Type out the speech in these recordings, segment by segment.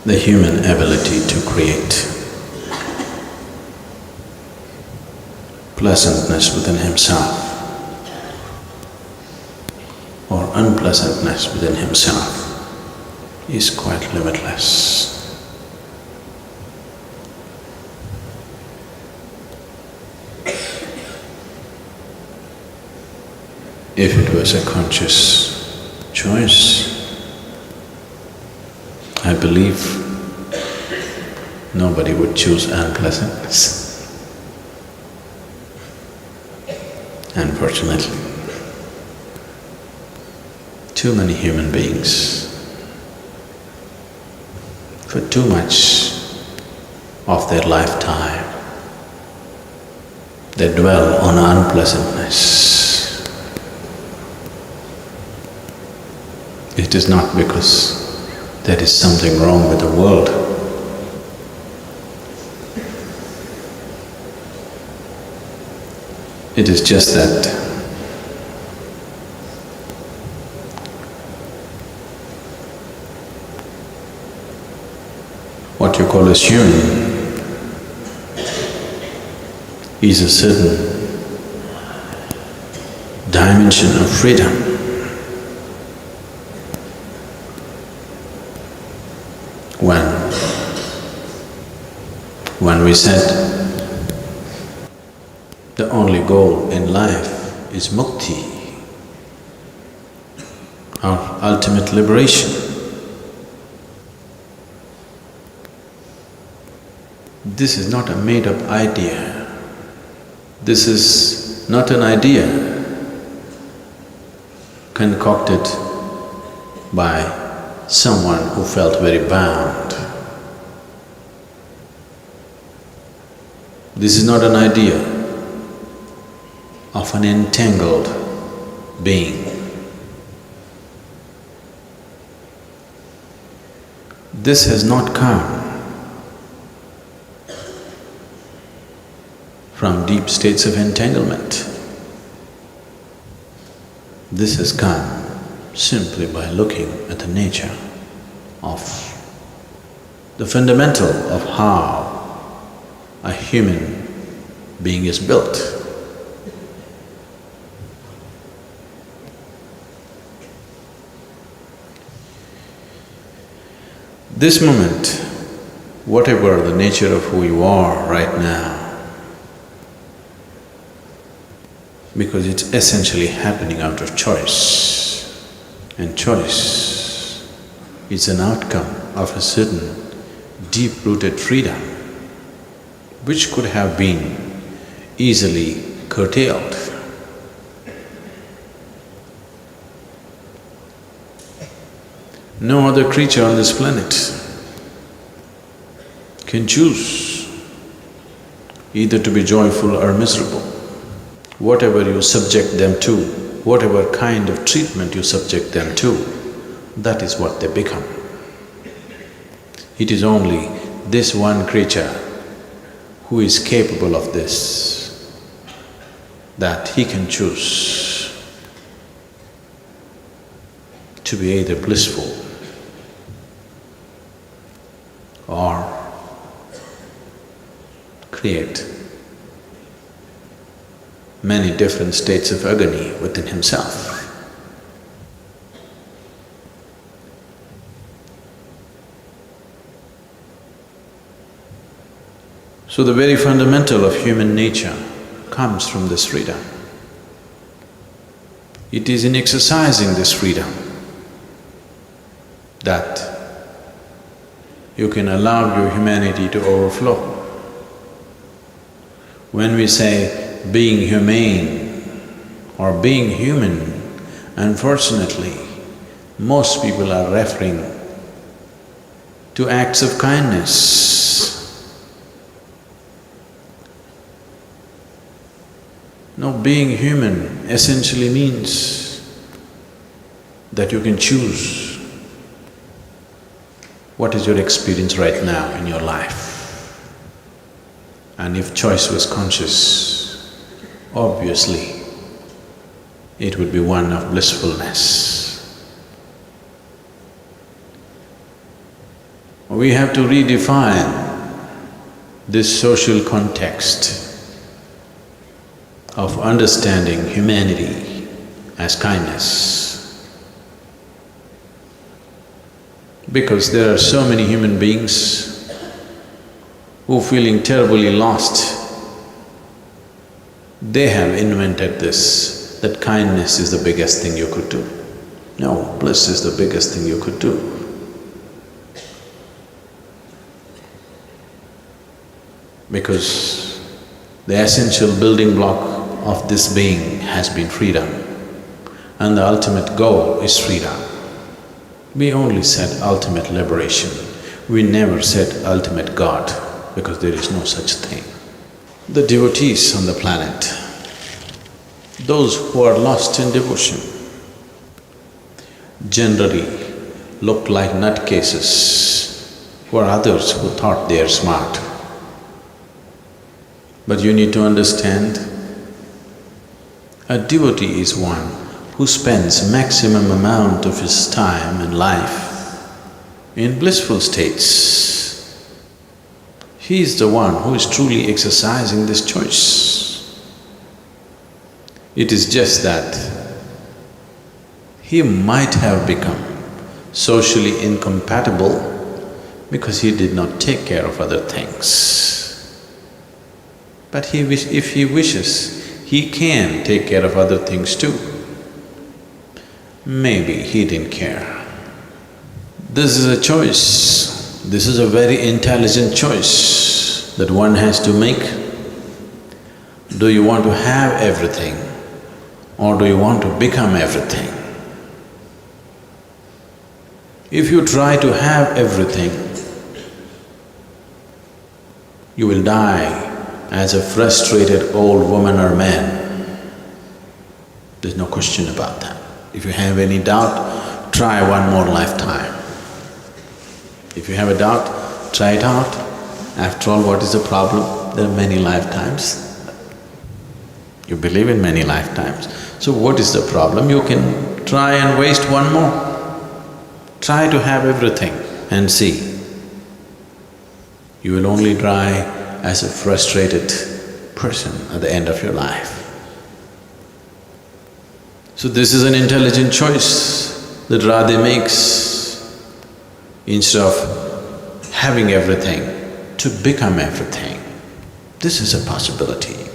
the human ability to create pleasantness within himself or unpleasantness within himself is quite limitless. If it was a conscious choice, I believe nobody would choose unpleasantness. Unfortunately, too many human beings, for too much of their lifetime, they dwell on unpleasantness. It is not because there is something wrong with the world. It is just that what you call as human is a certain dimension of freedom. When we said the only goal in life is mukti, our ultimate liberation, this is not a made-up idea. This is not an idea concocted by someone who felt very bound. This is not an idea of an entangled being. This has not come from deep states of entanglement. This has come simply by looking at the nature of the fundamental of how a human being is built. This moment, whatever the nature of who you are right now, because it's essentially happening out of choice, and choice is an outcome of a certain deep-rooted freedom which could have been easily curtailed. No other creature on this planet can choose either to be joyful or miserable. Whatever you subject them to, whatever kind of treatment you subject them to, that is what they become. It is only this one creature who is capable of this, that he can choose to be either blissful or create many different states of agony within himself. So the very fundamental of human nature comes from this freedom. It is in exercising this freedom that you can allow your humanity to overflow. When we say being humane or being human, unfortunately, most people are referring to acts of kindness. No, being human essentially means that you can choose what is your experience right now in your life. And if choice was conscious, obviously it would be one of blissfulness. We have to redefine this social context of understanding humanity as kindness. Because there are so many human beings who are feeling terribly lost. They have invented this, that kindness is the biggest thing you could do. No, bliss is the biggest thing you could do. Because the essential building block of this being has been freedom, and the ultimate goal is freedom. We only said ultimate liberation. We never said ultimate God, because there is no such thing. The devotees on the planet, those who are lost in devotion, generally look like nutcases for others who thought they are smart. But you need to understand, a devotee is one who spends maximum amount of his time and life in blissful states. He is the one who is truly exercising this choice. It is just that he might have become socially incompatible because he did not take care of other things. But if he wishes, he can take care of other things too. Maybe he didn't care. This is a choice. This is a very intelligent choice that one has to make. Do you want to have everything, or do you want to become everything? If you try to have everything, you will die as a frustrated old woman or man. There's no question about that. If you have any doubt, try one more lifetime. If you have a doubt, try it out. After all, what is the problem? There are many lifetimes. You believe in many lifetimes. So what is the problem? You can try and waste one more. Try to have everything and see. You will only die as a frustrated person at the end of your life. So this is an intelligent choice that Radhe makes. Instead of having everything, to become everything. This is a possibility.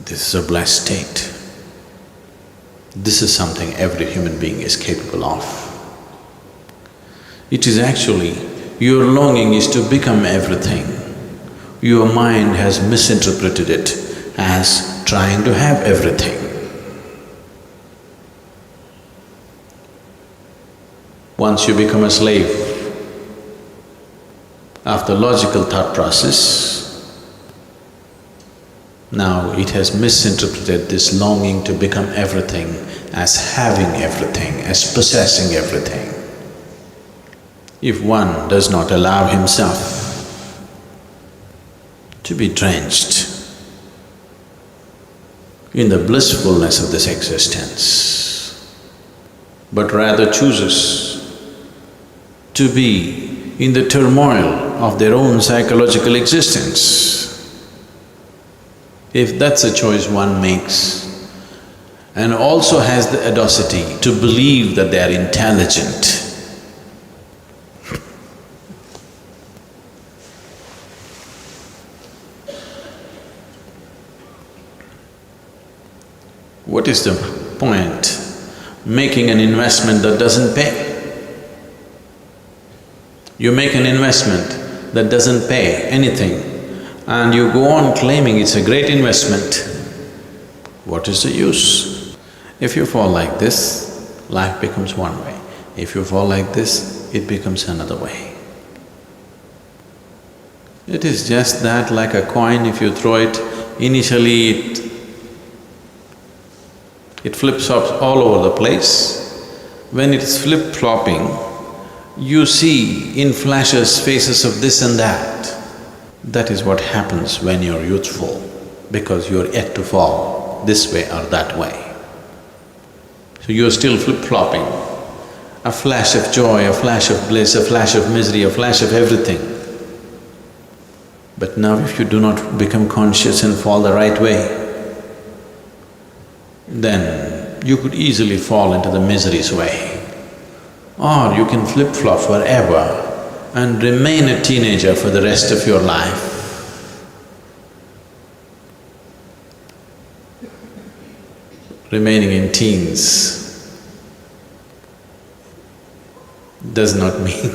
This is a blessed state. This is something every human being is capable of. It is actually, your longing is to become everything. Your mind has misinterpreted it as trying to have everything. Once you become a slave of the logical thought process, now it has misinterpreted this longing to become everything as having everything, as possessing everything. If one does not allow himself to be drenched in the blissfulness of this existence, but rather chooses to be in the turmoil of their own psychological existence, if that's a choice one makes, and also has the audacity to believe that they are intelligent, what is the point making an investment that doesn't pay? You make an investment that doesn't pay anything and you go on claiming it's a great investment. What is the use? If you fall like this, life becomes one way. If you fall like this, it becomes another way. It is just that like a coin, if you throw it, initially it flips up all over the place. When it's flip-flopping, you see in flashes faces of this and that. That is what happens when you're youthful, because you're yet to fall this way or that way. So you're still flip-flopping. a flash of joy, a flash of bliss, a flash of misery, a flash of everything. But now if you do not become conscious and fall the right way, then you could easily fall into the misery's way. Or you can flip-flop forever and remain a teenager for the rest of your life. Remaining in teens does not mean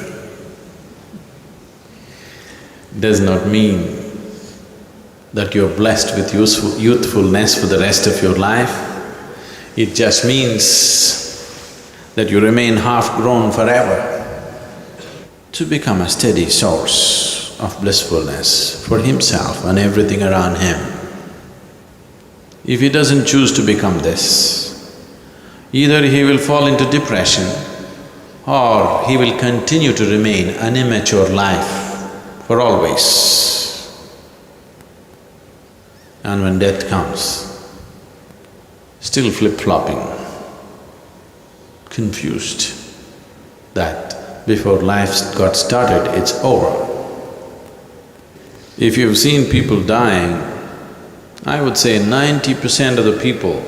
that you're blessed with youthfulness for the rest of your life. It just means that you remain half-grown forever. To become a steady source of blissfulness for himself and everything around him. If he doesn't choose to become this, either he will fall into depression or he will continue to remain an immature life for always. And when death comes, still flip-flopping, confused that before life got started, it's over. If you've seen people dying, I would say 90% of the people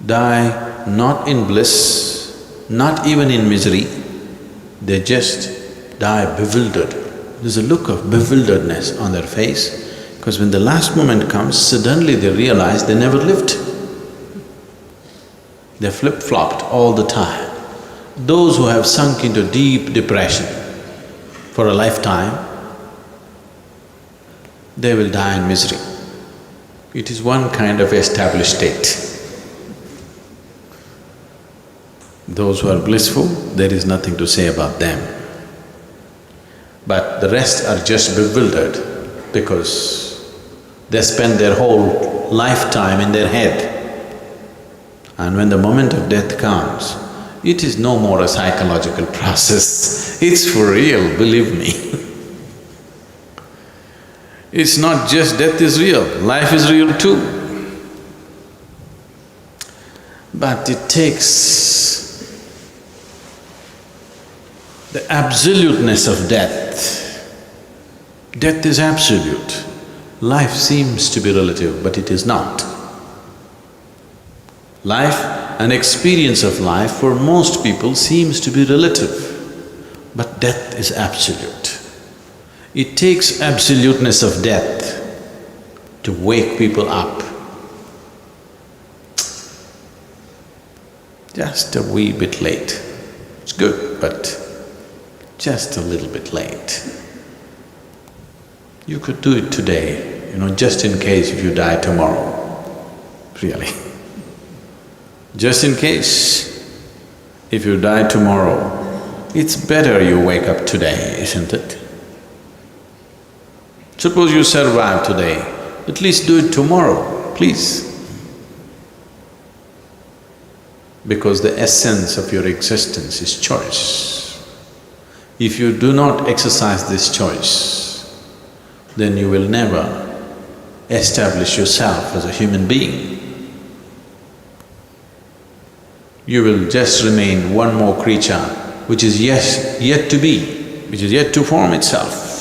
die not in bliss, not even in misery, they just die bewildered. There's a look of bewilderedness on their face, because when the last moment comes, suddenly they realize they never lived. They flip-flopped all the time. Those who have sunk into deep depression for a lifetime, they will die in misery. It is one kind of established state. Those who are blissful, there is nothing to say about them. But the rest are just bewildered because they spend their whole lifetime in their head. And when the moment of death comes, it is no more a psychological process, it's for real, believe me. It's not just death is real, life is real too. But it takes the absoluteness of death. Death is absolute. Life seems to be relative, but it is not. Life, an experience of life for most people seems to be relative, but death is absolute. It takes absoluteness of death to wake people up. Just a wee bit late. It's good, but just a little bit late. You could do it today, just in case if you die tomorrow, really. Just in case, if you die tomorrow, it's better you wake up today, isn't it? Suppose you survive today, at least do it tomorrow, please. Because the essence of your existence is choice. If you do not exercise this choice, then you will never establish yourself as a human being. You will just remain one more creature which is yet to be, which is yet to form itself.